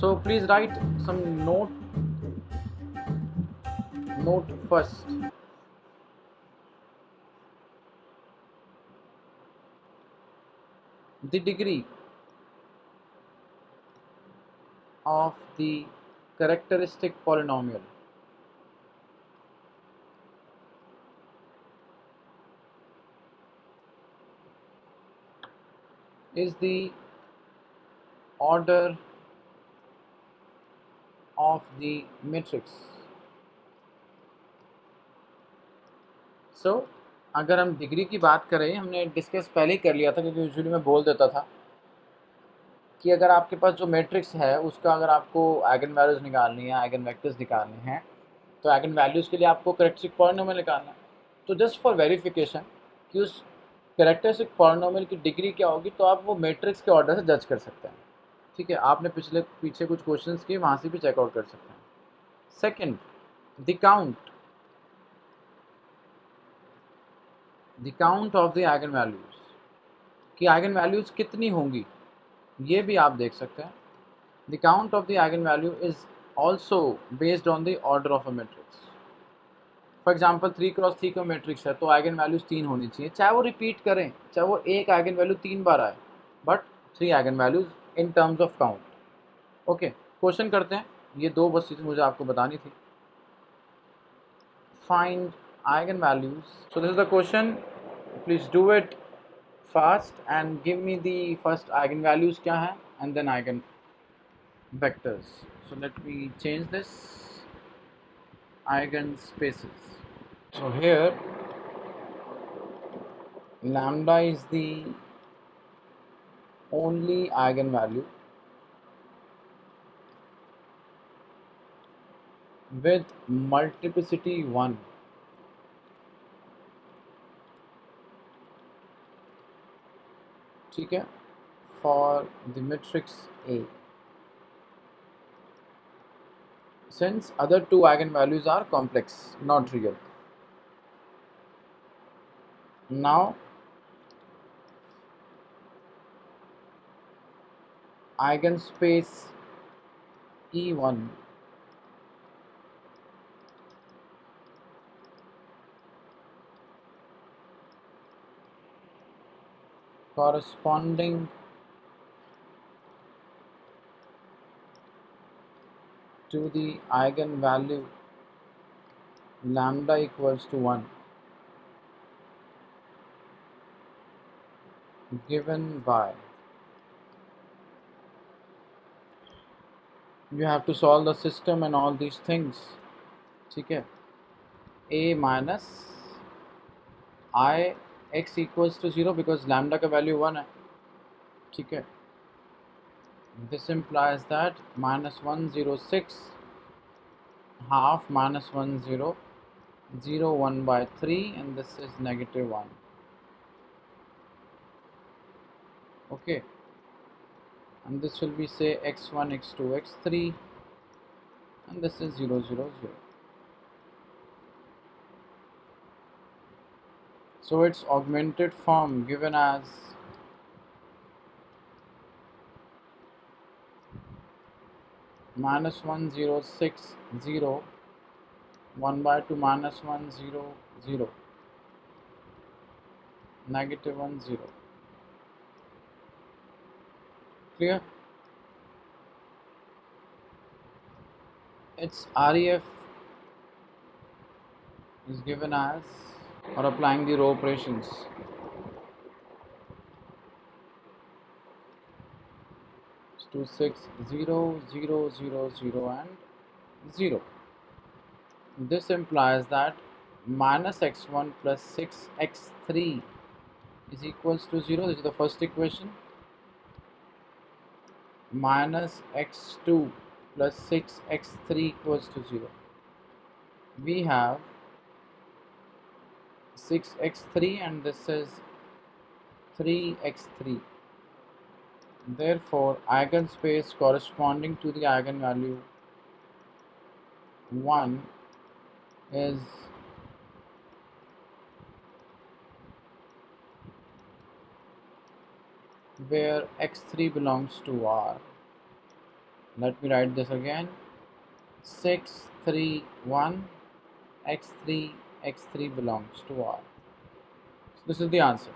So please write some note first. The degree of the characteristic polynomial is the order of the matrix. So अगर हम degree की बात करें, हमने discuss पहले ही कर लिया था, क्योंकि यूजुअली मैं बोल देता था कि अगर आपके पास जो मैट्रिक्स है उसका अगर आपको आइगन वैल्यूज निकालनी है, आइगन वेक्टर्स निकालने हैं, तो आइगन वैल्यूज के लिए आपको कैरेक्टरिस्टिक पॉलिनोमियल निकालना है। तो जस्ट फॉर वेरिफिकेशन कि उस कैरेक्टरिस्टिक पॉलिनोमियल की डिग्री क्या होगी, तो आप वो मैट्रिक्स के ऑर्डर से जज कर सकते हैं। ठीक है, आपने पीछे कुछ क्वेश्चंस किए, वहाँ से भी चेकआउट कर सकते हैं। Second, the count of the eigen values, कि आइगन वैल्यूज कितनी होंगी ये भी आप देख सकते हैं। The count of the eigen value is also based on the order of a matrix. For example 3x3 का मैट्रिक्स है, तो आइगन वैल्यूज 3 होनी चाहिए, चाहे वो रिपीट करें, चाहे वो एक आइगन वैल्यू 3 बार आए, but 3 eigen values in terms of count. Okay, question करते हैं। ये दो बस चीज़ें मुझे आपको बतानी थी। Find eigen values. So this is the question, please do it fast and give me the first eigen values क्या है, and then eigen vectors. So let me change this, eigen spaces. So here lambda is the only eigenvalue with multiplicity 1. ठीक है, for the matrix A, since other two eigenvalues are complex, not real. Now eigenspace E1 corresponding to the eigenvalue lambda equals to 1 given by, you have to solve the system and all these things. ठीक है, a minus I x equals to 0 because lambda का value 1 है। ठीक है, this implies that -106 half -1,0,01/3 and this is -1. Okay, and this will be say x1, x2, x3 and this is 0, 0, 0. So its augmented form given as -1,060 1/2 -1,0,0 -1,0. Clear? Its REF is given as, or applying the row operations, to 6, 0, 0, 0, 0 and 0. This implies that -x1 plus 6x3 is equals to 0. This is the first equation. Minus x2 plus 6x3 equals to 0. We have 6x3 and this is 3x3. Therefore, eigenspace corresponding to the eigenvalue 1 is where x3 belongs to R. Let me write this again. 6, 3, 1, x3 belongs to R. So this is the answer.